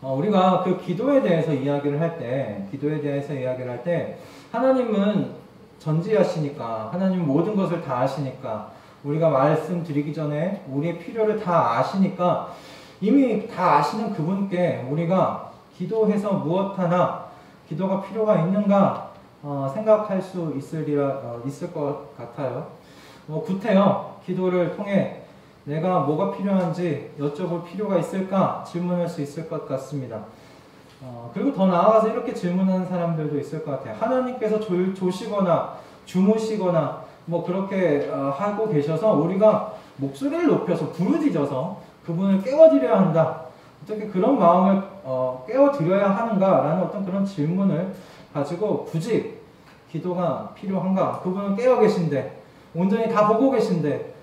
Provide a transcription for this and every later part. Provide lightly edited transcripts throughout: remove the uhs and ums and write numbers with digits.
우리가 그 기도에 대해서 이야기를 할 때, 하나님은 전지하시니까, 하나님은 모든 것을 다 아시니까, 우리가 말씀드리기 전에 우리의 필요를 다 아시니까, 이미 다 아시는 그분께 우리가 기도해서 무엇 하나 기도가 필요가 있는가 생각할 수 있을 것 같아요. 구태여 기도를 통해 내가 뭐가 필요한지 여쭤볼 필요가 있을까 질문할 수 있을 것 같습니다. 그리고 더 나아가서 이렇게 질문하는 사람들도 있을 것 같아요. 하나님께서 조시거나 주무시거나 뭐 그렇게 하고 계셔서 우리가 목소리를 높여서 부르짖어서 그분을 깨워드려야 한다. 어떻게 그런 마음을 깨워드려야 하는가라는 어떤 그런 질문을 가지고 굳이 기도가 필요한가? 그분은 깨어 계신데 온전히 다 보고 계신데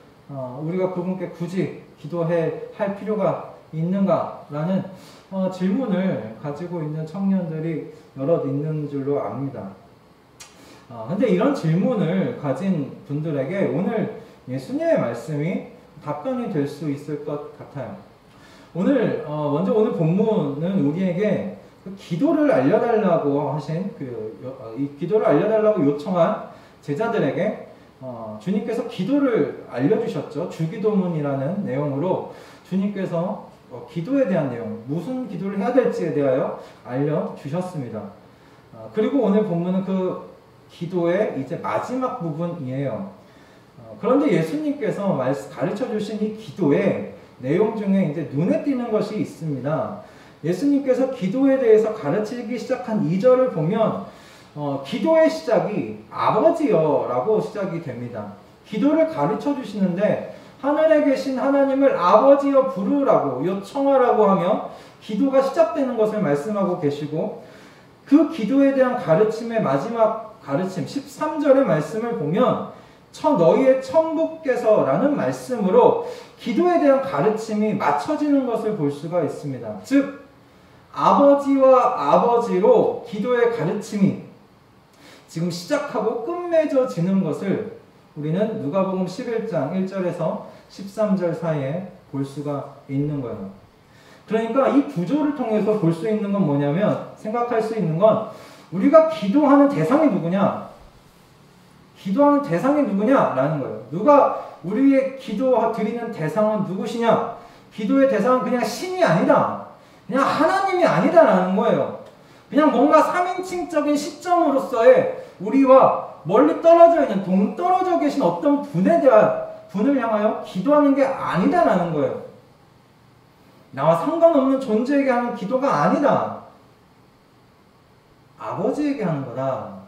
우리가 그분께 굳이 할 필요가 있는가라는 질문을 가지고 있는 청년들이 여럿 있는 줄로 압니다. 근데 이런 질문을 가진 분들에게 오늘 예수님의 말씀이 답변이 될 수 있을 것 같아요. 먼저 오늘 본문은 우리에게 그 기도를 알려달라고 하신 이 기도를 알려달라고 요청한 제자들에게 주님께서 기도를 알려주셨죠. 주기도문이라는 내용으로 주님께서 기도에 대한 내용, 무슨 기도를 해야 될지에 대하여 알려주셨습니다. 그리고 오늘 본문은 그 기도의 이제 마지막 부분이에요. 그런데 예수님께서 가르쳐 주신 이 기도의 내용 중에 이제 눈에 띄는 것이 있습니다. 예수님께서 기도에 대해서 가르치기 시작한 2절을 보면 기도의 시작이 아버지여 라고 시작이 됩니다. 기도를 가르쳐 주시는데 하늘에 계신 하나님을 아버지여 부르라고 요청하라고 하며 기도가 시작되는 것을 말씀하고 계시고 그 기도에 대한 가르침의 마지막 가르침 13절의 말씀을 보면 너희의 천부께서 라는 말씀으로 기도에 대한 가르침이 맞춰지는 것을 볼 수가 있습니다. 즉 아버지와 아버지로 기도의 가르침이 지금 시작하고 끝맺어지는 것을 우리는 누가복음 11장 1절에서 13절 사이에 볼 수가 있는 거예요. 그러니까 이 구조를 통해서 볼 수 있는 건 뭐냐면 생각할 수 있는 건 우리가 기도하는 대상이 누구냐? 기도하는 대상이 누구냐라는 거예요. 누가 우리의 기도 드리는 대상은 누구시냐? 기도의 대상은 그냥 신이 아니다. 그냥 하나님이 아니다라는 거예요. 그냥 뭔가 3인칭적인 시점으로서의 우리와 멀리 떨어져 있는 동떨어져 계신 어떤 분을 향하여 기도하는 게 아니다라는 거예요. 나와 상관없는 존재에게 하는 기도가 아니다. 아버지에게 하는 거다.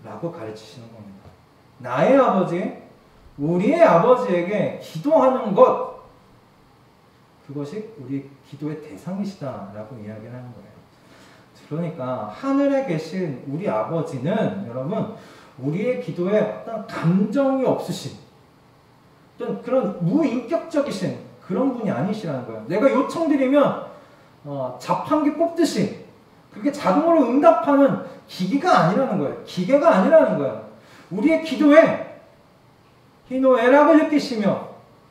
라고 가르치시는 겁니다. 나의 아버지, 우리의 아버지에게 기도하는 것, 그것이 우리 기도의 대상이시다라고 이야기를 하는 거예요. 그러니까 하늘에 계신 우리 아버지는 여러분 우리의 기도에 어떤 감정이 없으신 어떤 그런 무인격적이신 그런 분이 아니시라는 거예요. 내가 요청드리면 자판기 뽑듯이 그게 자동으로 응답하는 기기가 아니라는 거예요. 기계가 아니라는 거예요. 우리의 기도에 희노애락을 느끼시며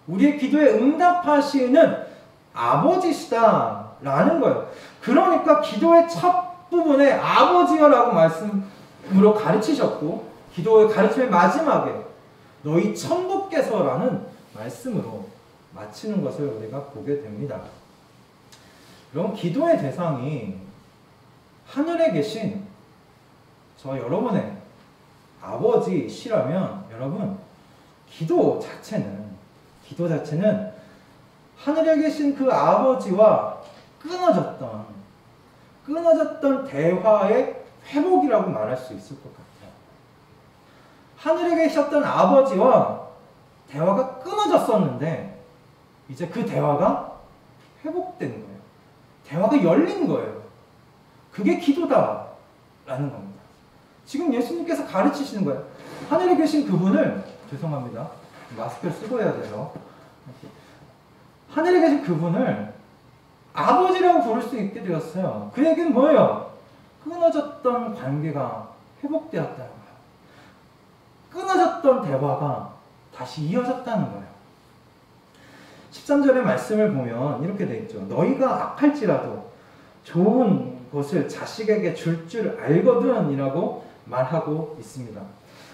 우리의 기도에 응답하시는 아버지시다라는 거예요. 그러니까 기도의 첫 부분에 아버지여라고 말씀으로 가르치셨고 기도의 가르침의 마지막에 너희 천부께서라는 말씀으로 마치는 것을 우리가 보게 됩니다. 그럼 기도의 대상이 하늘에 계신 저 여러분의 아버지시라면 여러분 기도 자체는 하늘에 계신 그 아버지와 끊어졌던 대화의 회복이라고 말할 수 있을 것 같아요. 하늘에 계셨던 아버지와 대화가 끊어졌었는데 이제 그 대화가 회복된 거예요. 대화가 열린 거예요. 그게 기도다라는 겁니다. 지금 예수님께서 가르치시는 거예요. 하늘에 계신 그분을 죄송합니다. 마스크를 쓰고 해야 돼요. 하늘에 계신 그분을 아버지라고 부를 수 있게 되었어요. 그 얘기는 뭐예요? 끊어졌던 관계가 회복되었다는 거예요. 끊어졌던 대화가 다시 이어졌다는 거예요. 13절의 말씀을 보면 이렇게 되어 있죠. 너희가 악할지라도 좋은 것을 자식에게 줄 알거든 이라고 말하고 있습니다.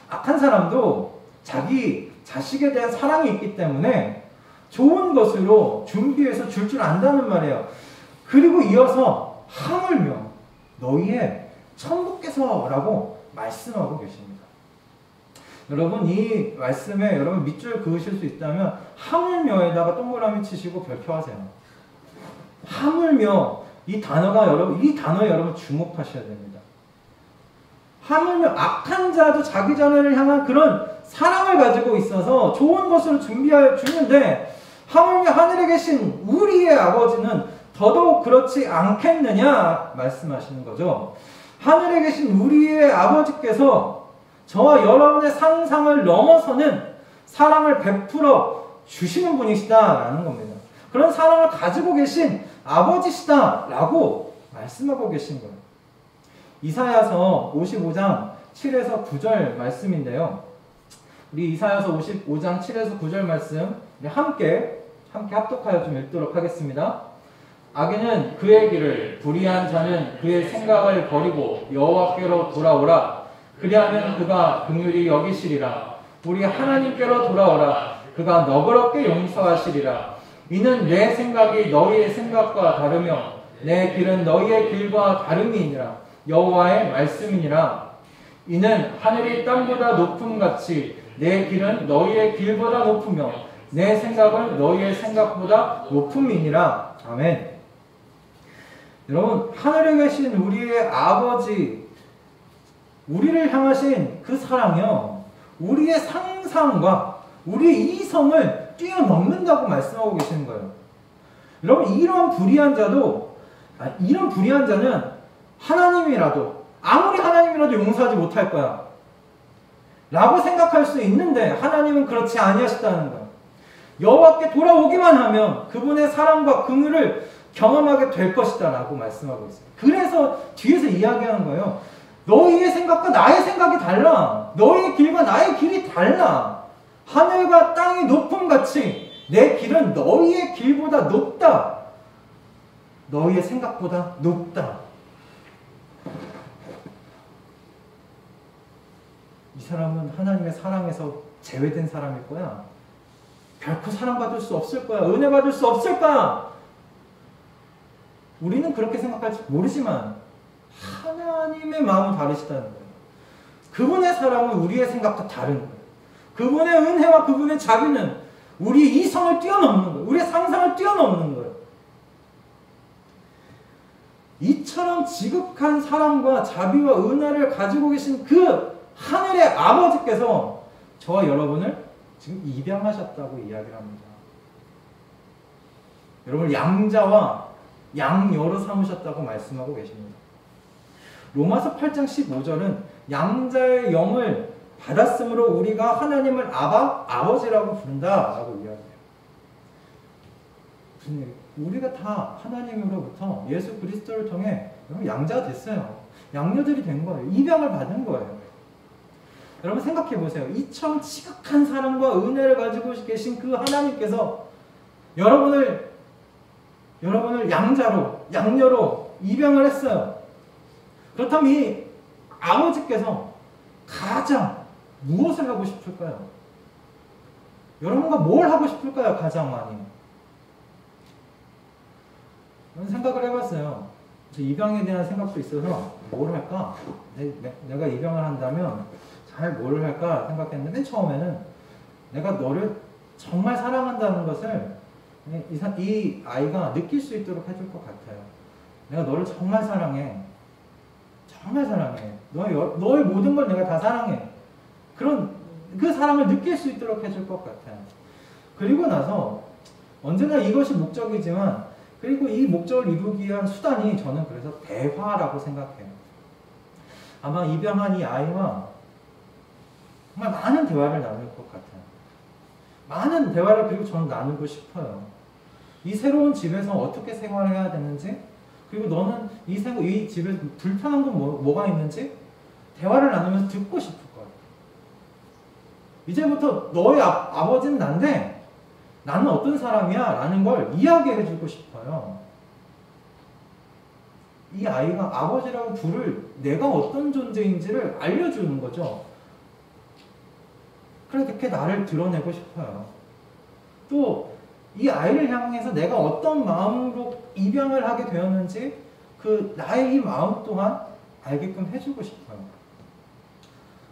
악한 사람도 자기 자식에 대한 사랑이 있기 때문에 좋은 것으로 준비해서 줄 안다는 말이에요. 그리고 이어서 하물며 너희의 천국께서 라고 말씀하고 계십니다. 여러분 이 말씀에 여러분 밑줄 그으실 수 있다면 하물며에다가 동그라미 치시고 별표하세요. 하물며 이 단어에 여러분 주목하셔야 됩니다. 하물며 악한 자도 자기 자녀를 향한 그런 사랑을 가지고 있어서 좋은 것을 준비하여 주는데 하물며 하늘에 계신 우리의 아버지는 더더욱 그렇지 않겠느냐 말씀하시는 거죠. 하늘에 계신 우리의 아버지께서 저와 여러분의 상상을 넘어서는 사랑을 베풀어 주시는 분이시다라는 겁니다. 그런 사랑을 가지고 계신 아버지시다라고 말씀하고 계신 거예요. 이사야서 55장 7에서 9절 말씀인데요. 우리 이사야서 55장 7에서 9절 말씀 함께 합독하여 좀 읽도록 하겠습니다. 악인은 그의 길을, 불의한 자는 그의 생각을 버리고 여호와께로 돌아오라. 그리하면 그가 긍휼히 여기시리라. 우리 하나님께로 돌아오라. 그가 너그럽게 용서하시리라. 이는 내 생각이 너희의 생각과 다르며 내 길은 너희의 길과 다름이니라. 여호와의 말씀이니라. 이는 하늘이 땅보다 높음같이 내 길은 너희의 길보다 높으며 내 생각은 너희의 생각보다 높음이니라. 아멘. 여러분 하늘에 계신 우리의 아버지 우리를 향하신 그 사랑이요 우리의 상상과 우리의 이성을 뛰어넘는다고 말씀하고 계시는 거예요. 여러분 이런 불의한 자는 하나님이라도 아무리 하나님이라도 용서하지 못할 거야 라고 생각할 수 있는데 하나님은 그렇지 아니하시다는 거예요. 여호와께 돌아오기만 하면 그분의 사랑과 긍휼을 경험하게 될 것이다 라고 말씀하고 있어요. 그래서 뒤에서 이야기하는 거예요. 너희의 생각과 나의 생각이 달라. 너희의 길과 나의 길이 달라. 하늘과 땅이 높음같이 내 길은 너희의 길보다 높다. 너희의 생각보다 높다. 이 사람은 하나님의 사랑에서 제외된 사람일 거야. 결코 사랑받을 수 없을 거야. 은혜 받을 수 없을 거야. 우리는 그렇게 생각할지 모르지만 하나님의 마음은 다르시다는 거예요. 그분의 사랑은 우리의 생각과 다른 거예요. 그분의 은혜와 그분의 자비는 우리의 이성을 뛰어넘는 거예요. 우리의 상상을 뛰어넘는 거예요. 이처럼 지극한 사랑과 자비와 은혜를 가지고 계신 그 하늘의 아버지께서 저와 여러분을 지금 입양하셨다고 이야기를 합니다. 여러분을 양자와 양녀로 삼으셨다고 말씀하고 계십니다. 로마서 8장 15절은 양자의 영을 받았으므로 우리가 하나님을 아버지라고 부른다라고 이야기해요. 무슨 얘기? 우리가 다 하나님으로부터 예수 그리스도를 통해 양자가 됐어요. 양녀들이 된 거예요. 입양을 받은 거예요. 여러분 생각해 보세요. 이처럼 지극한 사랑과 은혜를 가지고 계신 그 하나님께서 여러분을 양자로, 양녀로 입양을 했어요. 그렇다면 이 아버지께서 가장 무엇을 하고 싶을까요? 여러분과 뭘 하고 싶을까요? 가장 많이. 저는 생각을 해봤어요. 저 입양에 대한 생각도 있어서 뭘 할까? 내가 입양을 한다면 잘 뭘 할까 생각했는데 맨 처음에는 내가 너를 정말 사랑한다는 것을 이 아이가 느낄 수 있도록 해줄 것 같아요. 내가 너를 정말 사랑해. 정말 사랑해. 너의 모든 걸 내가 다 사랑해. 그 사랑을 느낄 수 있도록 해줄 것 같아요. 그리고 나서 언제나 이것이 목적이지만 그리고 이 목적을 이루기 위한 수단이 저는 그래서 대화라고 생각해요. 아마 입양한 이 아이와 정말 많은 대화를 나눌 것 같아요. 많은 대화를 그리고 저는 나누고 싶어요. 이 새로운 집에서 어떻게 생활해야 되는지 그리고 너는 이 집에 불편한 건 뭐가 있는지 대화를 나누면서 듣고 싶을 거예요. 이제부터 너의 아버지는 난데 나는 어떤 사람이야? 라는 걸 이야기해 주고 싶어요. 이 아이가 아버지라고 부를 내가 어떤 존재인지를 알려주는 거죠. 그렇게 나를 드러내고 싶어요. 또 이 아이를 향해서 내가 어떤 마음으로 입양을 하게 되었는지 그 나의 이 마음 또한 알게끔 해주고 싶어요.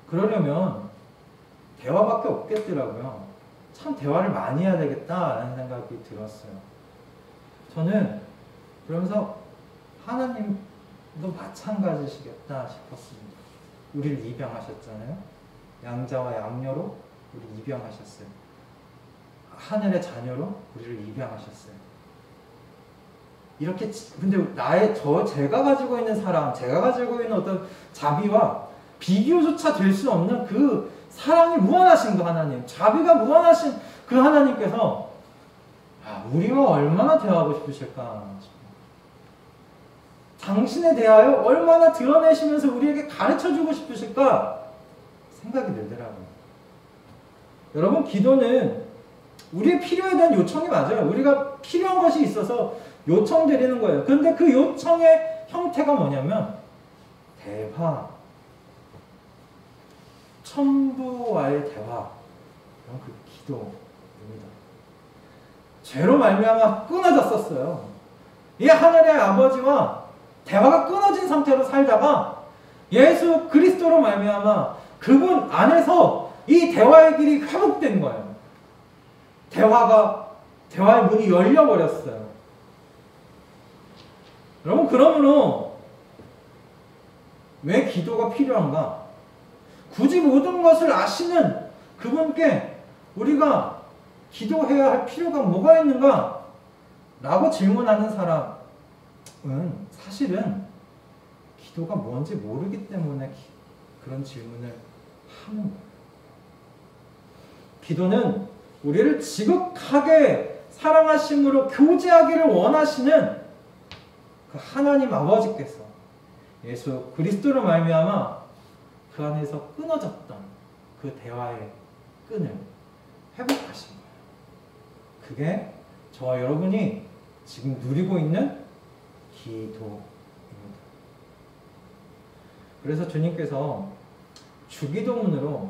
그러려면 대화밖에 없겠더라고요. 참 대화를 많이 해야 되겠다라는 생각이 들었어요. 저는 그러면서 하나님도 마찬가지시겠다 싶었습니다. 우리를 입양하셨잖아요. 양자와 양녀로 우리 입양하셨어요. 하늘의 자녀로 우리를 입양하셨어요. 이렇게 근데 제가 가지고 있는 사랑, 제가 가지고 있는 어떤 자비와 비교조차 될 수 없는 그 사랑이 무한하신 그 하나님, 자비가 무한하신 그 하나님께서 우리와 얼마나 대화하고 싶으실까 싶어요. 당신에 대하여 얼마나 드러내시면서 우리에게 가르쳐주고 싶으실까 생각이 들더라고요. 여러분, 기도는 우리의 필요에 대한 요청이 맞아요. 우리가 필요한 것이 있어서 요청드리는 거예요. 그런데 그 요청의 형태가 뭐냐면 대화, 천부와의 대화, 그 기도입니다. 죄로 말미암아 끊어졌었어요. 이 하늘의 아버지와 대화가 끊어진 상태로 살다가 예수 그리스도로 말미암아 그분 안에서 이 대화의 길이 회복된 거예요. 대화의 문이 열려버렸어요. 여러분, 그러므로 왜 기도가 필요한가? 굳이 모든 것을 아시는 그분께 우리가 기도해야 할 필요가 뭐가 있는가? 라고 질문하는 사람은 사실은 기도가 뭔지 모르기 때문에 그런 질문을 하는 거예요. 기도는 우리를 지극하게 사랑하심으로 교제하기를 원하시는 그 하나님 아버지께서 예수 그리스도로 말미암아 그 안에서 끊어졌던 그 대화의 끈을 회복하신 거예요. 그게 저와 여러분이 지금 누리고 있는 기도입니다. 그래서 주님께서 주기도문으로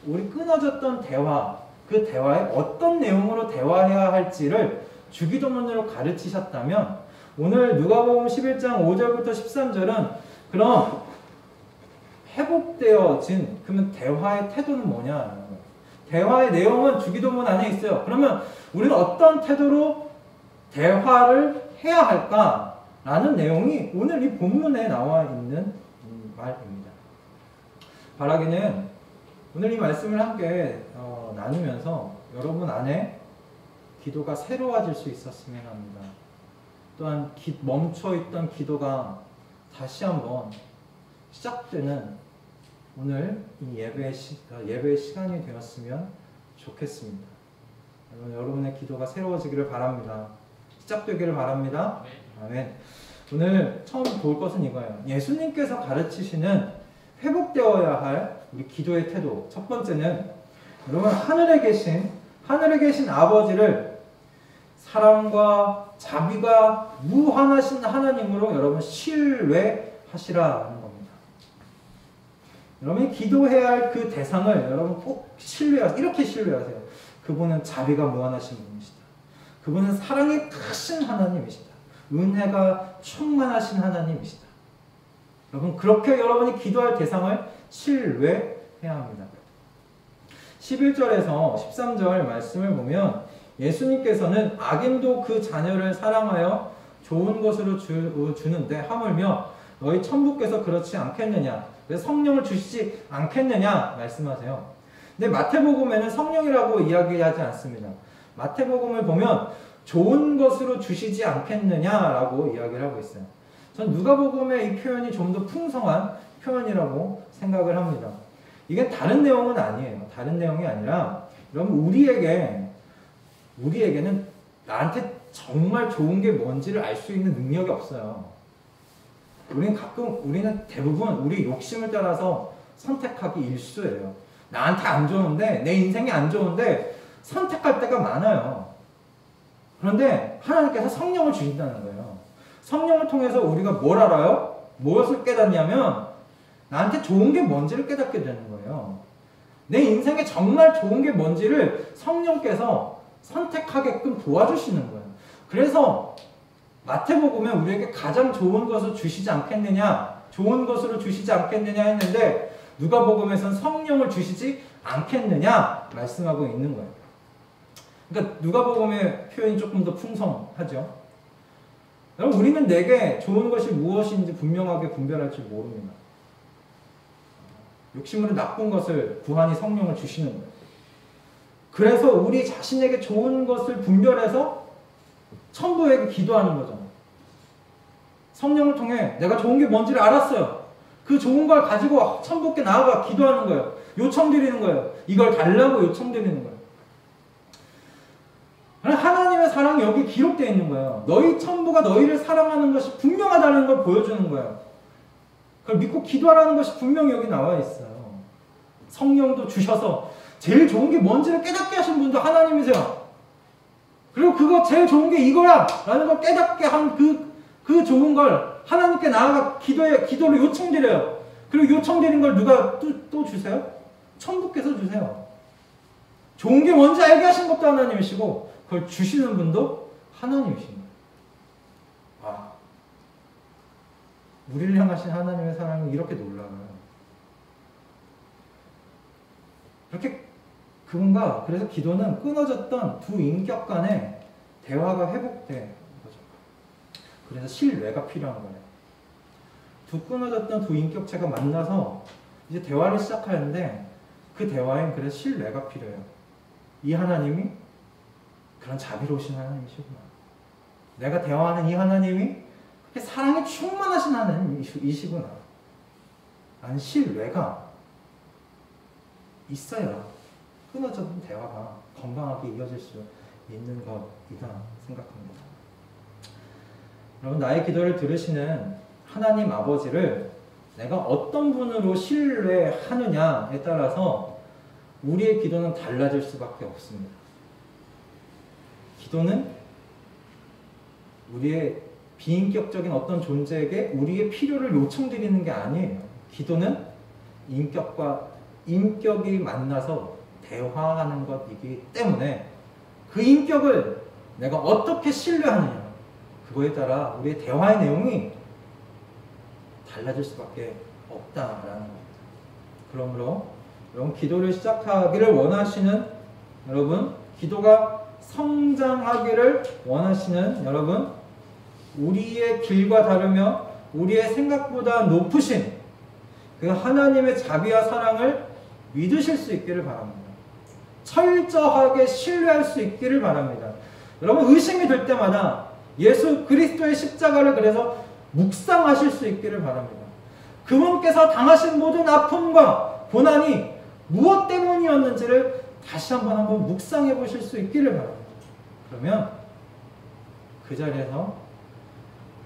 우리 끊어졌던 대화, 그 대화에 어떤 내용으로 대화해야 할지를 주기도문으로 가르치셨다면 오늘 누가복음 11장 5절부터 13절은 그럼 회복되어진 그러면 대화의 태도는 뭐냐? 대화의 내용은 주기도문 안에 있어요. 그러면 우리는 어떤 태도로 대화를 해야 할까라는 내용이 오늘 이 본문에 나와 있는 말입니다. 바라기는 오늘 이 말씀을 함께 나누면서 여러분 안에 기도가 새로워질 수 있었으면 합니다. 또한 멈춰있던 기도가 다시 한번 시작되는 오늘 이 예배의 시간이 되었으면 좋겠습니다. 여러분의 기도가 새로워지기를 바랍니다. 시작되기를 바랍니다. 아멘. 오늘 처음 볼 것은 이거예요. 예수님께서 가르치시는 회복되어야 할 우리 기도의 태도. 첫 번째는 여러분 하늘에 계신 아버지를 사랑과 자비가 무한하신 하나님으로 여러분 신뢰하시라는 겁니다. 여러분이 기도해야 할 그 대상을 여러분 꼭 이렇게 신뢰하세요. 그분은 자비가 무한하신 분이시다. 그분은 사랑이 크신 하나님이시다. 은혜가 충만하신 하나님이시다. 여러분 그렇게 여러분이 기도할 대상을 신뢰해야 합니다. 11절에서 13절 말씀을 보면 예수님께서는 악인도 그 자녀를 사랑하여 좋은 것으로 주는데 하물며 너희 천부께서 그렇지 않겠느냐? 그래서 성령을 주시지 않겠느냐? 말씀하세요. 근데 마태복음에는 성령이라고 이야기하지 않습니다. 마태복음을 보면 좋은 것으로 주시지 않겠느냐라고 이야기를 하고 있어요. 전 누가복음의 이 표현이 좀 더 풍성한 표현이라고 생각을 합니다. 이게 다른 내용은 아니에요. 다른 내용이 아니라 여러분 우리에게는 나한테 정말 좋은 게 뭔지를 알 수 있는 능력이 없어요. 우리는 대부분 우리 욕심을 따라서 선택하기 일쑤예요. 나한테 안 좋은데, 내 인생이 안 좋은데 선택할 때가 많아요. 그런데 하나님께서 성령을 주신다는 거예요. 성령을 통해서 우리가 뭘 알아요? 무엇을 깨닫냐면 나한테 좋은 게 뭔지를 깨닫게 되는 거예요. 내 인생에 정말 좋은 게 뭔지를 성령께서 선택하게끔 도와주시는 거예요. 그래서 마태복음에 우리에게 가장 좋은 것을 주시지 않겠느냐, 좋은 것으로 주시지 않겠느냐 했는데 누가복음에서는 성령을 주시지 않겠느냐 말씀하고 있는 거예요. 그러니까 누가복음의 표현이 조금 더 풍성하죠. 여러분, 우리는 내게 좋은 것이 무엇인지 분명하게 분별할 줄 모릅니다. 욕심으로 나쁜 것을 구하니 성령을 주시는 거예요. 그래서 우리 자신에게 좋은 것을 분별해서 천부에게 기도하는 거잖아요. 성령을 통해 내가 좋은 게 뭔지를 알았어요. 그 좋은 걸 가지고 천부께 나아가 기도하는 거예요. 요청드리는 거예요. 이걸 달라고 요청드리는 거예요. 하나님의 사랑이 여기 기록되어 있는 거예요. 너희 천부가 너희를 사랑하는 것이 분명하다는 걸 보여주는 거예요. 그걸 믿고 기도하라는 것이 분명히 여기 나와 있어요. 성령도 주셔서 제일 좋은 게 뭔지를 깨닫게 하신 분도 하나님이세요. 그리고 그거 제일 좋은 게 이거야! 라는 걸 깨닫게 한 그 좋은 걸 하나님께 나아가 기도를 요청드려요. 그리고 요청드린 걸 누가 또 주세요? 천부께서 주세요. 좋은 게 뭔지 알게 하신 것도 하나님이시고, 그걸 주시는 분도 하나님이신 거예요. 아, 우리를 향하신 하나님의 사랑은 이렇게 놀라워요. 이렇게 그분과, 그래서 기도는 끊어졌던 두 인격 간의 대화가 회복된 거죠. 그래서 신뢰가 필요한 거예요. 끊어졌던 두 인격체가 만나서 이제 대화를 시작하는데 그 대화엔 그래서 신뢰가 필요해요. 이 하나님이 그런 자비로우신 하나님이시구나. 내가 대화하는 이 하나님이 그렇게 사랑에 충만하신 하나님이시구나. 라는 신뢰가 있어야 끊어졌던 대화가 건강하게 이어질 수 있는 것이다 생각합니다. 여러분, 나의 기도를 들으시는 하나님 아버지를 내가 어떤 분으로 신뢰하느냐에 따라서 우리의 기도는 달라질 수밖에 없습니다. 기도는 우리의 비인격적인 어떤 존재에게 우리의 필요를 요청드리는 게 아니에요. 기도는 인격이 만나서 대화하는 것이기 때문에 그 인격을 내가 어떻게 신뢰하느냐, 그거에 따라 우리의 대화의 내용이 달라질 수밖에 없다라는 겁니다. 그러므로 여러분, 기도를 시작하기를 원하시는 여러분, 기도가 성장하기를 원하시는 여러분, 우리의 길과 다르며 우리의 생각보다 높으신 그 하나님의 자비와 사랑을 믿으실 수 있기를 바랍니다. 철저하게 신뢰할 수 있기를 바랍니다. 여러분, 의심이 될 때마다 예수 그리스도의 십자가를 그래서 묵상하실 수 있기를 바랍니다. 그분께서 당하신 모든 아픔과 고난이 무엇 때문이었는지를 다시 한번 묵상해 보실 수 있기를 바랍니다. 그러면 그 자리에서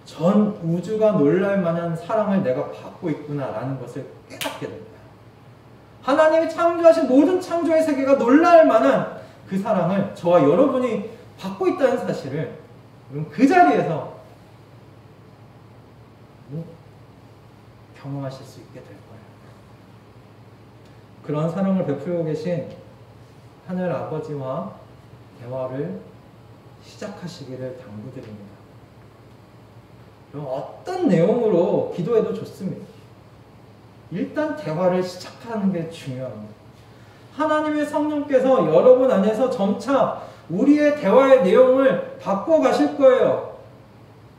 전 우주가 놀랄 만한 사랑을 내가 받고 있구나라는 것을 깨닫게 됩니다. 하나님이 창조하신 모든 창조의 세계가 놀랄 만한 그 사랑을 저와 여러분이 받고 있다는 사실을 그 자리에서 경험하실 수 있게 될 거예요. 그런 사랑을 베풀고 계신 하늘 아버지와 대화를 시작하시기를 당부드립니다. 어떤 내용으로 기도해도 좋습니다. 일단 대화를 시작하는 게 중요합니다. 하나님의 성령께서 여러분 안에서 점차 우리의 대화의 내용을 바꿔가실 거예요.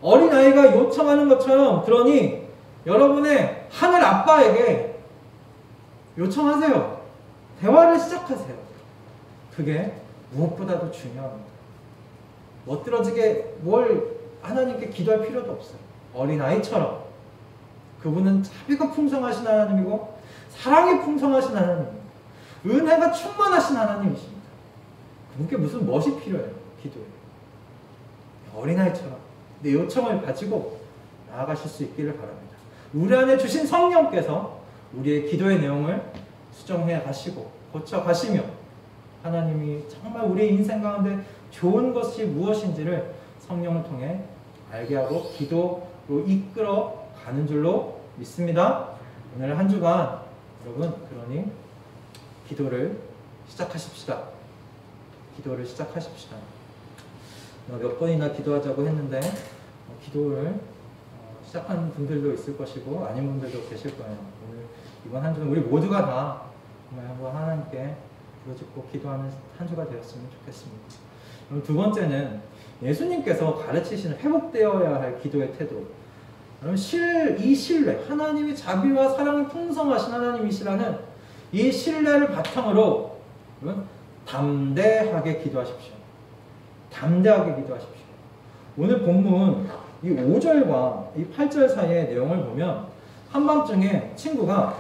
어린아이가 요청하는 것처럼, 그러니 여러분의 하늘 아빠에게 요청하세요. 대화를 시작하세요. 그게 무엇보다도 중요합니다. 멋들어지게 뭘 하나님께 기도할 필요도 없어요. 어린아이처럼 그분은 자비가 풍성하신 하나님이고 사랑이 풍성하신 하나님입니다. 은혜가 충만하신 하나님이십니다. 그분께 무슨 멋이 필요해요? 기도에. 어린아이처럼 내 요청을 가지고 나아가실 수 있기를 바랍니다. 우리 안에 주신 성령께서 우리의 기도의 내용을 수정해 가시고 고쳐 가시며 하나님이 정말 우리의 인생 가운데 좋은 것이 무엇인지를 성령을 통해 알게 하고 기도로 이끌어 가는 줄로 믿습니다. 오늘 한 주간 여러분 그러니 기도를 시작하십시다. 기도를 시작하십시다. 몇 번이나 기도하자고 했는데 기도를 시작한 분들도 있을 것이고 아닌 분들도 계실 거예요. 오늘 이번 한 주는 우리 모두가 다 정말 한번 하나님께 부르짖고 기도하는 한 주가 되었으면 좋겠습니다. 그럼 두 번째는 예수님께서 가르치시는 회복되어야 할 기도의 태도. 그럼 이 신뢰, 하나님이 자비와 사랑이 풍성하신 하나님이시라는 이 신뢰를 바탕으로 담대하게 기도하십시오. 담대하게 기도하십시오. 오늘 본문 이 5절과 이 8절 사이의 내용을 보면 한밤중에 친구의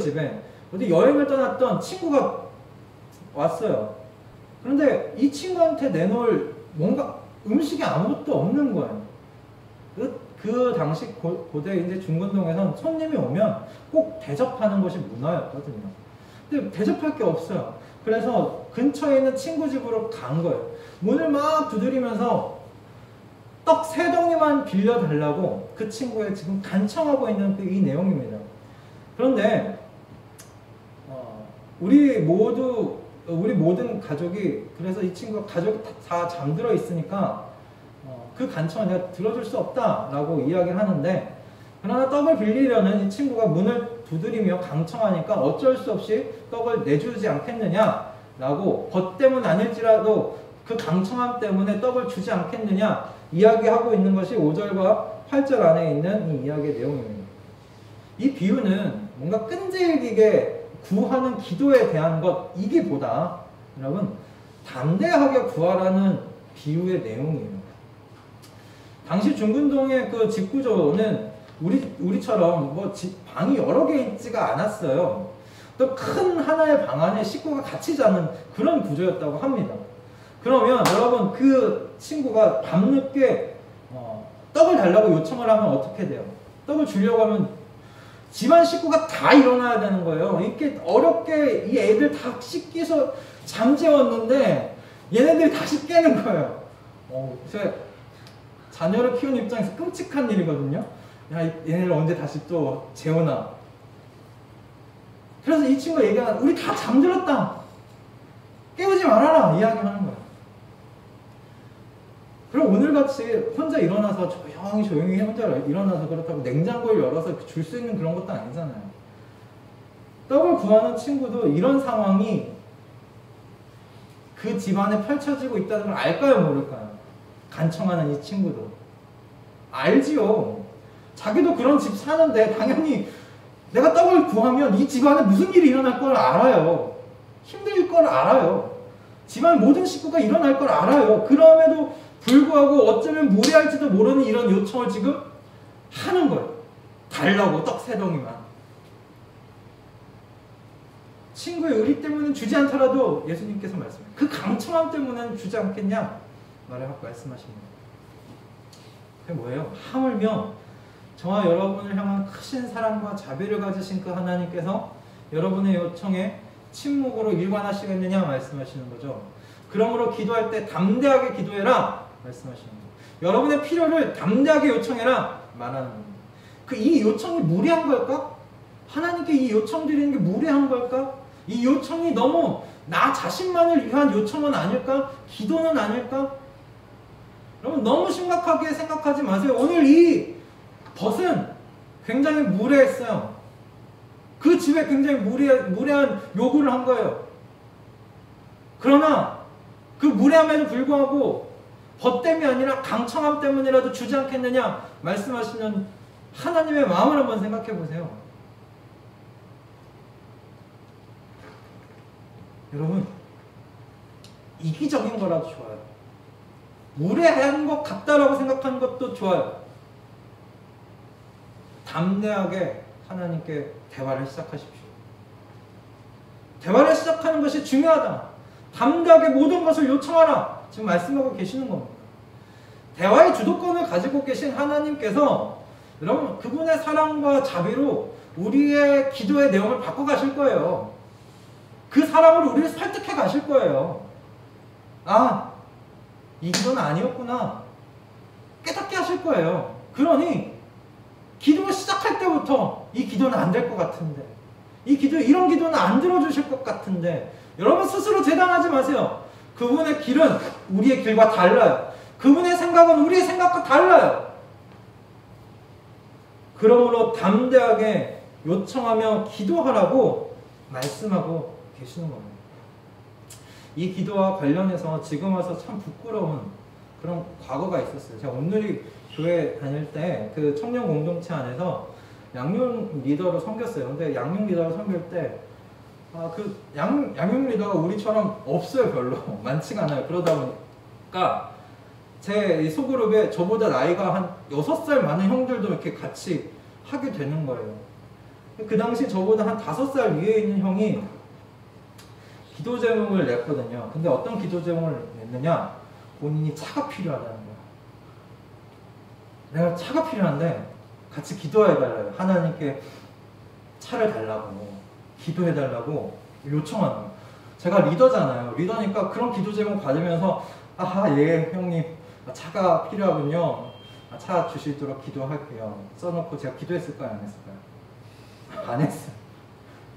집에 어디 여행을 떠났던 친구가 왔어요. 그런데 이 친구한테 내놓을 뭔가 음식이 아무것도 없는 거예요. 그 당시 고대 이제 중근동에선 손님이 오면 꼭 대접하는 것이 문화였거든요. 근데 대접할 게 없어요. 그래서 근처에 있는 친구 집으로 간 거예요. 문을 막 두드리면서 떡 3덩이만 빌려달라고 그 친구의 지금 간청하고 있는 이 내용입니다. 그런데 우리 모든 가족이 그래서 이 친구가 가족이 다 잠들어 있으니까 그 간청을 내가 들어줄 수 없다라고 이야기를 하는데 그러나 떡을 빌리려는 이 친구가 문을 두드리며 강청하니까 어쩔 수 없이 떡을 내주지 않겠느냐라고 벗 때문 아닐지라도 그 강청함 때문에 떡을 주지 않겠느냐 이야기하고 있는 것이 5절과 8절 안에 있는 이 이야기의 내용입니다. 이 비유는 뭔가 끈질기게 구하는 기도에 대한 것이기보다 여러분 담대하게 구하라는 비유의 내용이에요. 당시 중근동의 그 집 구조는 우리처럼 방이 여러 개 있지가 않았어요. 또 큰 하나의 방 안에 식구가 같이 자는 그런 구조였다고 합니다. 그러면 여러분 그 친구가 밤늦게 떡을 달라고 요청을 하면 어떻게 돼요? 떡을 주려고 하면 집안 식구가 다 일어나야 되는 거예요. 이렇게 어렵게 이 애들 다 씻기서 잠재웠는데 얘네들이 다시 깨는 거예요. 제가 자녀를 키우는 입장에서 끔찍한 일이거든요. 야, 얘네들 언제 다시 또 재우나. 그래서 이 친구가 얘기하는 우리 다 잠들었다. 깨우지 말아라. 이야기하는 거예요. 그럼 오늘같이 혼자 일어나서 조용히 혼자 일어나서 그렇다고 냉장고를 열어서 줄 수 있는 그런 것도 아니잖아요. 떡을 구하는 친구도 이런 상황이 그 집안에 펼쳐지고 있다는 걸 알까요 모를까요? 간청하는 이 친구도 알지요. 자기도 그런 집 사는데 당연히 내가 떡을 구하면 이 집안에 무슨 일이 일어날 걸 알아요. 힘들 걸 알아요. 집안 모든 식구가 일어날 걸 알아요. 그럼에도 불구하고 어쩌면 무례할지도 모르는 이런 요청을 지금 하는 거예요. 달라고 떡 3덩이만. 친구의 의리 때문에 주지 않더라도 예수님께서 말씀해요. 그 강청함 때문에는 주지 않겠냐? 말씀하십니다. 그게 뭐예요? 하물며 저와 여러분을 향한 크신 사랑과 자비를 가지신 그 하나님께서 여러분의 요청에 침묵으로 일관하시겠느냐 말씀하시는 거죠. 그러므로 기도할 때 담대하게 기도해라 말씀하시는 거예요. 여러분의 필요를 담대하게 요청해라 말하는 겁니다. 이 요청이 무례한 걸까? 하나님께 이 요청 드리는 게 무례한 걸까? 이 요청이 너무 나 자신만을 위한 요청은 아닐까? 기도는 아닐까? 여러분 너무 심각하게 생각하지 마세요. 오늘 이 벗은 굉장히 무례했어요. 그 집에 굉장히 무례한 요구를 한 거예요. 그러나 그 무례함에도 불구하고 벗됨이 아니라 강청함 때문이라도 주지 않겠느냐 말씀하시는 하나님의 마음을 한번 생각해 보세요. 여러분 이기적인 거라도 좋아요. 무례한 것 같다라고 생각하는 것도 좋아요. 담대하게 하나님께 대화를 시작하십시오. 대화를 시작하는 것이 중요하다. 담대하게 모든 것을 요청하라. 지금 말씀하고 계시는 겁니다. 대화의 주도권을 가지고 계신 하나님께서 여러분 그분의 사랑과 자비로 우리의 기도의 내용을 바꿔 가실 거예요. 그 사람으로 우리를 설득해 가실 거예요. 이 기도는 아니었구나 깨닫게 하실 거예요. 그러니 기도 시작할 때부터 이 기도는 안 될 것 같은데, 이런 기도는 안 들어주실 것 같은데, 여러분 스스로 재단하지 마세요. 그분의 길은 우리의 길과 달라요. 그분의 생각은 우리의 생각과 달라요. 그러므로 담대하게 요청하며 기도하라고 말씀하고 계시는 겁니다. 이 기도와 관련해서 지금 와서 참 부끄러운 그런 과거가 있었어요. 제가 온누리 교회 다닐 때 그 청년 공동체 안에서 양육 리더로 섬겼어요. 근데 양육 리더로 섬길 때 그 양육 리더가 우리처럼 없어요. 별로 많지가 않아요. 그러다 보니까 제 소그룹에 저보다 나이가 한 6살 많은 형들도 이렇게 같이 하게 되는 거예요. 그 당시 저보다 한 5살 위에 있는 형이 기도 제목을 냈거든요. 근데 어떤 기도 제목을 냈느냐? 본인이 차가 필요하다는 거야. 내가 차가 필요한데 같이 기도해달라요. 하나님께 차를 달라고, 기도해달라고 요청하는 거예요. 제가 리더잖아요. 리더니까 그런 기도 제목 받으면서 아하, 예, 형님 차가 필요하군요. 차 주시도록 기도할게요. 써놓고 제가 기도했을까요? 안 했을까요? 안 했어요.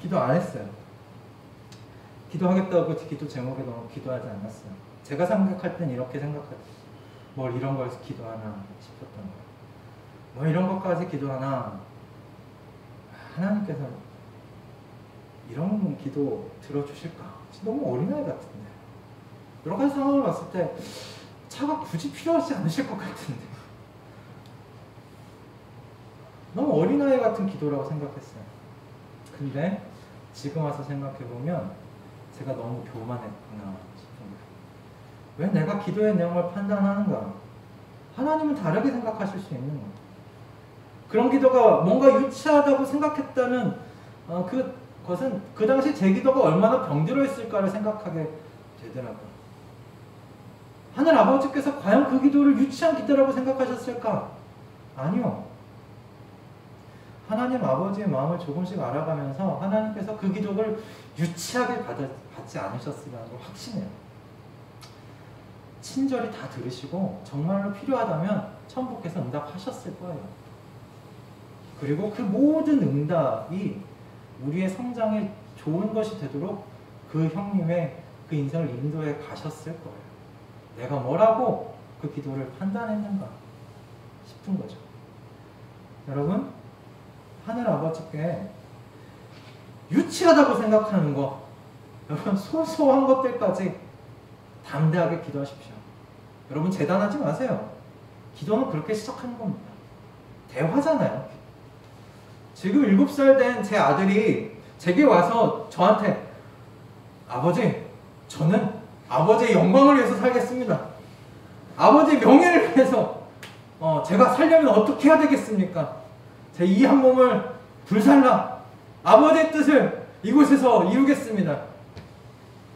기도 안 했어요. 기도하겠다고 기도 제목에 너무 기도하지 않았어요. 제가 생각할 땐 이렇게 생각했어요. 뭘 이런 걸 기도하나 싶었던 거예요. 뭐 이런 것까지 기도하나? 하나님께서 이런 기도 들어주실까? 너무 어린아이 같은데. 여러 가지 상황을 봤을 때 차가 굳이 필요하지 않으실 것 같은데. 너무 어린아이 같은 기도라고 생각했어요. 근데 지금 와서 생각해보면 제가 너무 교만했구나 싶은 거예요. 왜 내가 기도의 내용을 판단하는가? 하나님은 다르게 생각하실 수 있는 거예요. 그런 기도가 뭔가 유치하다고 생각했다면 그것은 그 당시 제 기도가 얼마나 병들어 있을까를 생각하게 되더라고요. 하늘 아버지께서 과연 그 기도를 유치한 기도라고 생각하셨을까? 아니요. 하나님 아버지의 마음을 조금씩 알아가면서 하나님께서 그 기도를 유치하게 받지 않으셨으라는 걸 확신해요. 친절히 다 들으시고 정말로 필요하다면 천부께서 응답하셨을 거예요. 그리고 그 모든 응답이 우리의 성장에 좋은 것이 되도록 그 형님의 그 인생을 인도해 가셨을 거예요. 내가 뭐라고 그 기도를 판단했는가 싶은 거죠. 여러분, 하늘 아버지께 유치하다고 생각하는 거, 여러분 소소한 것들까지 담대하게 기도하십시오. 여러분 재단하지 마세요. 기도는 그렇게 시작하는 겁니다. 대화잖아요. 지금 7살 된 제 아들이 제게 와서 저한테 아버지, 저는 아버지의 영광을 위해서 살겠습니다. 아버지의 명예를 위해서 제가 살려면 어떻게 해야 되겠습니까? 제 이 한 몸을 불살라 아버지의 뜻을 이곳에서 이루겠습니다.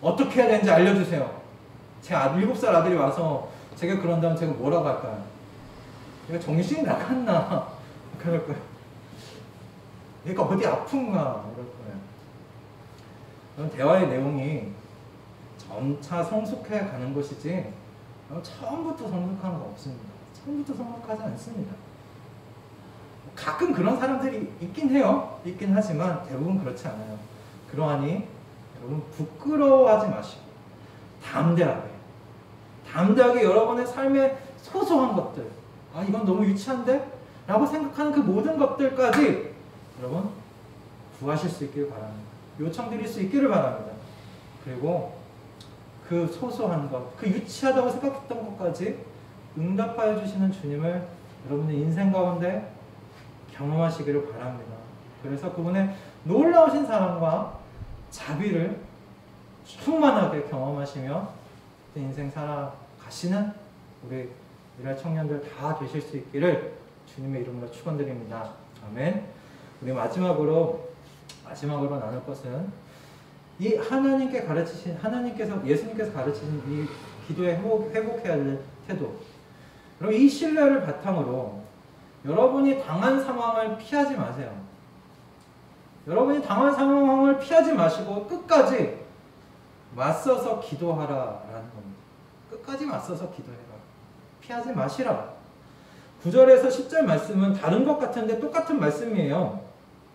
어떻게 해야 되는지 알려주세요. 제 7살 아들이 와서 제가 그런다면 제가 뭐라고 할까요? 얘가 정신이 나갔나? 그럴 거예요. 얘가 어디 아픈가? 이럴 거예요. 그런 대화의 내용이 점차 성숙해 가는 것이지 처음부터 성숙한 거 없습니다. 처음부터 성숙하지 않습니다. 가끔 그런 사람들이 있긴 해요. 있긴 하지만 대부분 그렇지 않아요. 그러하니 여러분 부끄러워하지 마시고 담대하게 여러분의 삶의 소소한 것들, 이건 너무 유치한데? 라고 생각하는 그 모든 것들까지 여러분 구하실 수 있기를 바랍니다. 요청드릴 수 있기를 바랍니다. 그리고 그 소소한 것, 그 유치하다고 생각했던 것까지 응답하여 주시는 주님을 여러분의 인생 가운데 경험하시기를 바랍니다. 그래서 그분의 놀라우신 사랑과 자비를 충만하게 경험하시며 인생 살아가시는 우리 미랄 청년들 다 되실 수 있기를 주님의 이름으로 축원드립니다. 아멘. 우리 마지막으로 나눌 것은 이 예수님께서 가르치신 이 기도에 회복해야 될 태도. 그럼 이 신뢰를 바탕으로 여러분이 당한 상황을 피하지 마세요. 여러분이 당한 상황을 피하지 마시고 끝까지 맞서서 기도하라라는 겁니다. 끝까지 맞서서 기도해라. 피하지 마시라. 9절에서 10절 말씀은 다른 것 같은데 똑같은 말씀이에요.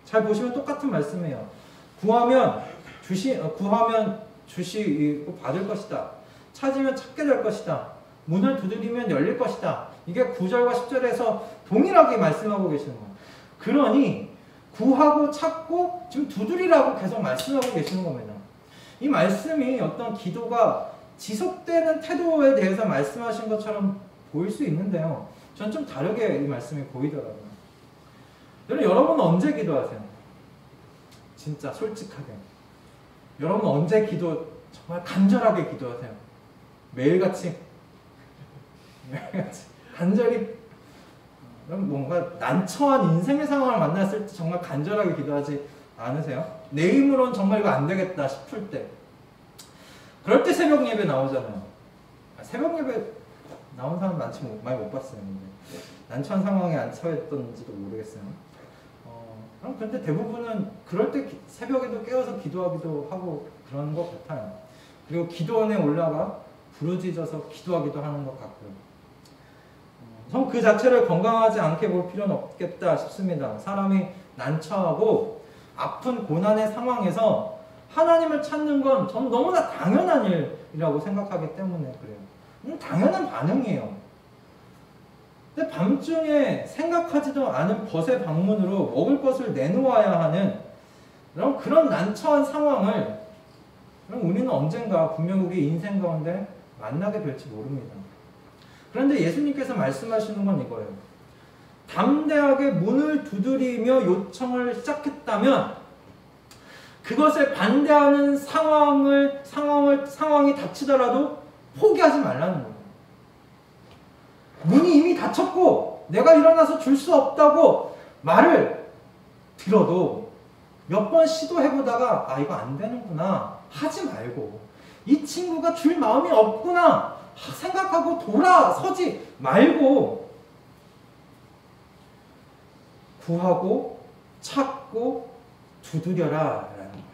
잘 보시면 똑같은 말씀이에요. 구하면 주시고 받을 것이다. 찾으면 찾게 될 것이다. 문을 두드리면 열릴 것이다. 이게 9절과 10절에서 동일하게 말씀하고 계시는 거예요. 그러니 구하고 찾고 지금 두드리라고 계속 말씀하고 계시는 겁니다. 이 말씀이 어떤 기도가 지속되는 태도에 대해서 말씀하신 것처럼 보일 수 있는데요. 전 좀 다르게 이 말씀이 보이더라고요. 여러분은 언제 기도하세요? 진짜 솔직하게. 여러분 언제 정말 간절하게 기도하세요? 매일같이? 간절히? 뭔가 난처한 인생의 상황을 만났을 때 정말 간절하게 기도하지 않으세요? 내 힘으로는 정말 이거 안 되겠다 싶을 때. 그럴 때 새벽 예배 나오잖아요. 새벽 예배 나온 사람 많이 못 봤어요. 난처한 상황에 안 처했던지도 모르겠어요. 그런데 대부분은 그럴 때 새벽에도 깨어서 기도하기도 하고 그런 것 같아요. 그리고 기도원에 올라가 부르짖어서 기도하기도 하는 것 같고요. 그 자체를 건강하지 않게 볼 필요는 없겠다 싶습니다. 사람이 난처하고 아픈 고난의 상황에서 하나님을 찾는 건 저는 너무나 당연한 일이라고 생각하기 때문에 그래요. 당연한 반응이에요. 근데 밤중에 생각하지도 않은 벗의 방문으로 먹을 것을 내놓아야 하는 그런 난처한 상황을 우리는 언젠가 분명 우리 인생 가운데 만나게 될지 모릅니다. 그런데 예수님께서 말씀하시는 건 이거예요. 담대하게 문을 두드리며 요청을 시작했다면 그것을 반대하는 상황이 닥치더라도 포기하지 말라는 거예요. 문이 이미 닫혔고 내가 일어나서 줄 수 없다고 말을 들어도 몇 번 시도해보다가 이거 안 되는구나 하지 말고 이 친구가 줄 마음이 없구나 생각하고 돌아서지 말고 구하고 찾고 두드려라 라는 거예요.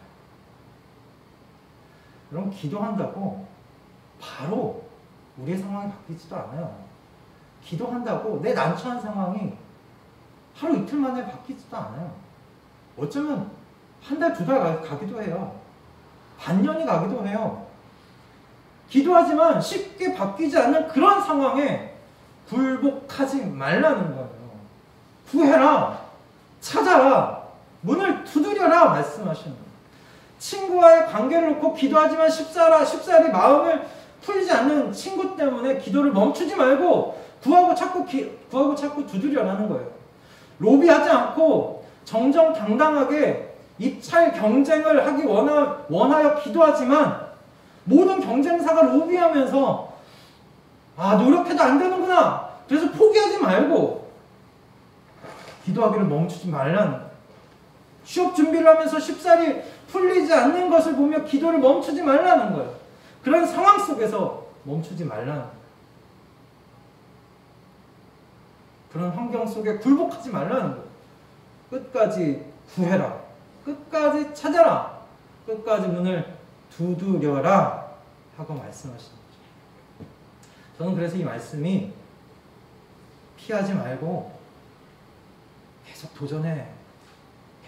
여러분 기도한다고 바로 우리의 상황이 바뀌지도 않아요. 기도한다고 내 난처한 상황이 하루 이틀 만에 바뀌지도 않아요. 어쩌면 한 달, 두 달 가기도 해요. 반년이 가기도 해요. 기도하지만 쉽게 바뀌지 않는 그런 상황에 굴복하지 말라는 거예요. 구해라, 찾아라, 문을 두드려라 말씀하시는 거예요. 친구와의 관계를 놓고 기도하지만 쉽사리 마음을 풀지 않는 친구 때문에 기도를 멈추지 말고 구하고 찾고 두드려라는 거예요. 로비하지 않고 정정당당하게 입찰 경쟁을 하기 원하여 기도하지만 모든 경쟁사가 로비하면서 노력해도 안 되는구나. 그래서 포기하지 말고 기도하기를 멈추지 말라는 거예요. 취업 준비를 하면서 쉽사리 풀리지 않는 것을 보며 기도를 멈추지 말라는 거예요. 그런 상황 속에서 멈추지 말라는 거예요. 그런 환경 속에 굴복하지 말라는 거예요. 끝까지 구해라. 끝까지 찾아라. 끝까지 문을 두드려라 하고 말씀하시는 거죠. 저는 그래서 이 말씀이 피하지 말고 계속 도전해,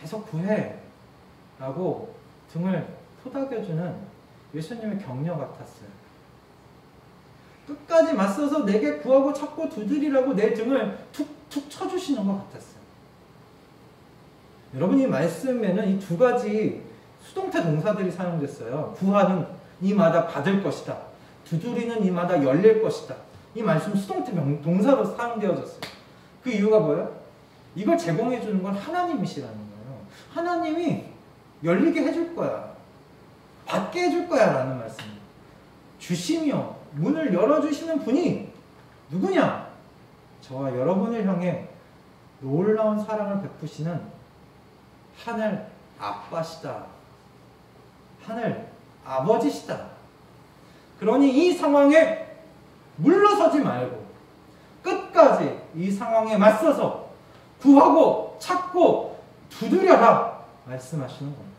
계속 구해 라고 등을 토닥여주는 예수님의 격려 같았어요. 끝까지 맞서서 내게 구하고 찾고 두드리라고 내 등을 툭툭 쳐주시는 것 같았어요. 여러분 이 말씀에는 이 두 가지 수동태 동사들이 사용됐어요. 구하는 이마다 받을 것이다. 두드리는 이마다 열릴 것이다. 이 말씀 수동태 동사로 사용되어졌어요. 그 이유가 뭐예요? 이걸 제공해 주는 건 하나님이시라는 거예요. 하나님이 열리게 해줄 거야. 받게 해줄 거야 라는 말씀이에요. 주시며 문을 열어주시는 분이 누구냐? 저와 여러분을 향해 놀라운 사랑을 베푸시는 하늘 아빠시다. 하늘 아버지시다. 그러니 이 상황에 물러서지 말고 끝까지 이 상황에 맞서서 구하고 찾고 두드려라 말씀하시는 겁니다.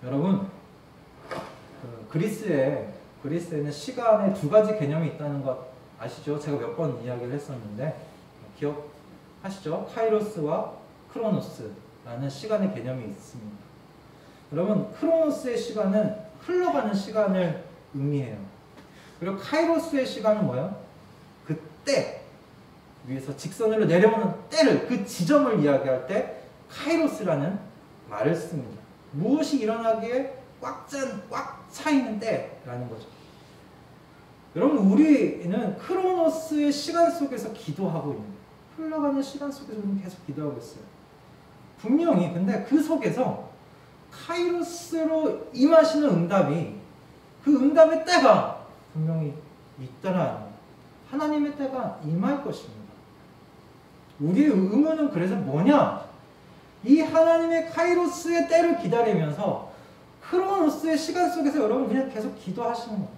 여러분 그리스에 그리스에는 시간에 두 가지 개념이 있다는 것 아시죠? 제가 몇 번 이야기를 했었는데 기억하시죠? 카이로스와 크로노스라는 시간의 개념이 있습니다. 여러분, 크로노스의 시간은 흘러가는 시간을 의미해요. 그리고 카이로스의 시간은 뭐예요? 그 때, 위에서 직선으로 내려오는 때를, 그 지점을 이야기할 때 카이로스라는 말을 씁니다. 무엇이 일어나기에 꽉 차 있는 때라는 거죠. 여러분, 우리는 크로노스의 시간 속에서 기도하고 있는 거예요. 흘러가는 시간 속에서 우리는 계속 기도하고 있어요. 분명히 근데 그 속에서 카이로스로 임하시는 응답이, 그 응답의 때가 분명히 있다라는 거예요. 하나님의 때가 임할 것입니다. 우리의 의무는 그래서 뭐냐? 이 하나님의 카이로스의 때를 기다리면서 크로노스의 시간 속에서 여러분 그냥 계속 기도하시는 겁니다.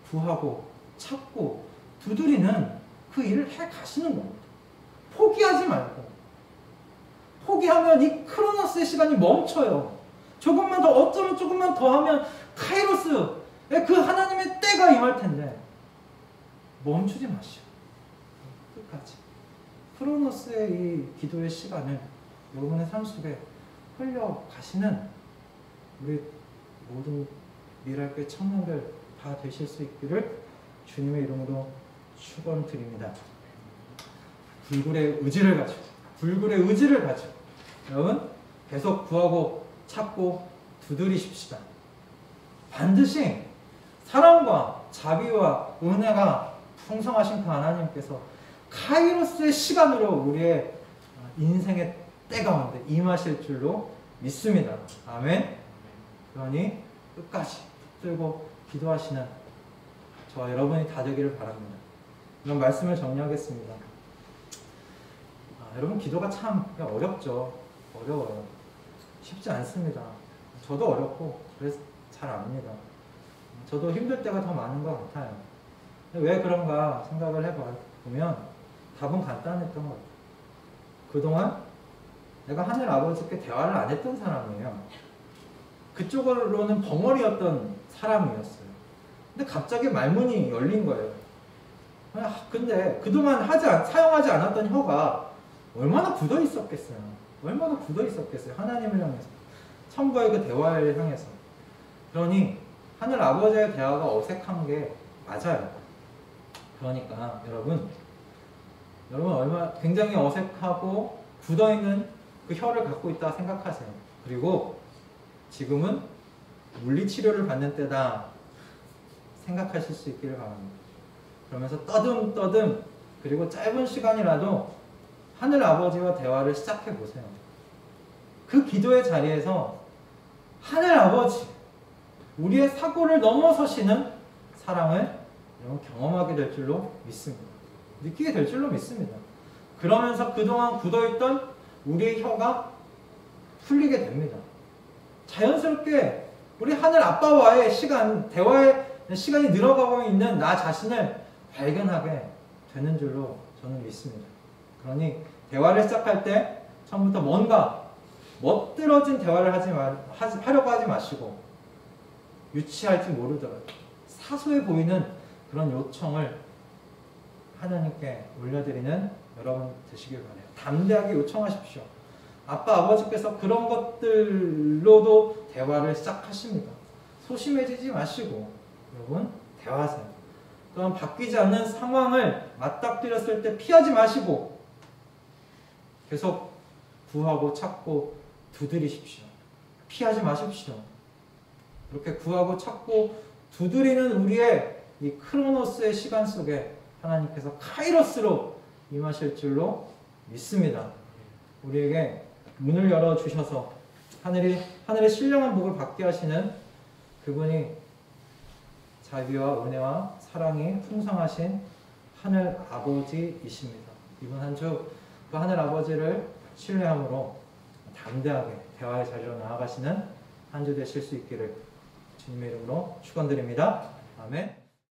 구하고 찾고 두드리는 그 일을 해 가시는 겁니다. 포기하지 말고. 포기하면 이 크로노스의 시간이 멈춰요. 조금만 더, 어쩌면 조금만 더 하면 카이로스의 그 하나님의 때가 임할 텐데 멈추지 마시오. 끝까지. 크로노스의 이 기도의 시간을 여러분의 삶 속에 흘려가시는 우리 모든 미랄교회 청년들 다 되실 수 있기를 주님의 이름으로 축원드립니다. 불굴의 의지를 가지고 여러분 계속 구하고 찾고 두드리십시다. 반드시 사랑과 자비와 은혜가 풍성하신 그 하나님께서 카이로스의 시간으로 우리의 인생의 때 가운데 임하실 줄로 믿습니다. 아멘. 그러니 끝까지 붙들고 기도하시는 저와 여러분이 다 되기를 바랍니다. 이런 말씀을 정리하겠습니다. 여러분, 기도가 참 어렵죠. 어려워요. 쉽지 않습니다. 저도 어렵고 그래서 잘 압니다. 저도 힘들 때가 더 많은 것 같아요. 왜 그런가 생각을 해보면 답은 간단했던 것 같아요. 그동안 내가 하늘 아버지께 대화를 안 했던 사람이에요. 그쪽으로는 벙어리였던 사람이었어요. 근데 갑자기 말문이 열린 거예요. 근데 그동안 사용하지 않았던 혀가 얼마나 굳어 있었겠어요. 하나님을 향해서. 천부의 그 대화를 향해서. 그러니 하늘 아버지의 대화가 어색한 게 맞아요. 그러니까 여러분 굉장히 어색하고 굳어있는 그 혀를 갖고 있다 생각하세요. 그리고 지금은 물리치료를 받는 때다 생각하실 수 있기를 바랍니다. 그러면서 떠듬 그리고 짧은 시간이라도 하늘 아버지와 대화를 시작해 보세요. 그 기도의 자리에서 하늘 아버지, 우리의 사고를 넘어서시는 사랑을 경험하게 될 줄로 믿습니다. 느끼게 될 줄로 믿습니다. 그러면서 그동안 굳어있던 우리의 혀가 풀리게 됩니다. 자연스럽게 우리 하늘 아빠와의 대화의 시간이 늘어가고 있는 나 자신을 발견하게 되는 줄로 저는 믿습니다. 그러니 대화를 시작할 때 처음부터 뭔가 멋들어진 대화를 하려고 하지 마시고 유치할지 모르더라도 사소해 보이는 그런 요청을 하나님께 올려드리는 여러분 되시길 바라요. 담대하게 요청하십시오. 아버지께서 그런 것들로도 대화를 시작하십니다. 소심해지지 마시고 여러분 대화하세요. 또한 바뀌지 않는 상황을 맞닥뜨렸을 때 피하지 마시고 계속 구하고 찾고 두드리십시오. 피하지 마십시오. 이렇게 구하고 찾고 두드리는 우리의 이 크로노스의 시간 속에 하나님께서 카이로스로 임하실 줄로 믿습니다. 우리에게 문을 열어주셔서 하늘의 신령한 복을 받게 하시는 그분이 자비와 은혜와 사랑이 풍성하신 하늘 아버지이십니다. 이번 한 주 그 하늘 아버지를 신뢰함으로 담대하게 대화의 자리로 나아가시는 한 주 되실 수 있기를 주님의 이름으로 축원드립니다. 아멘.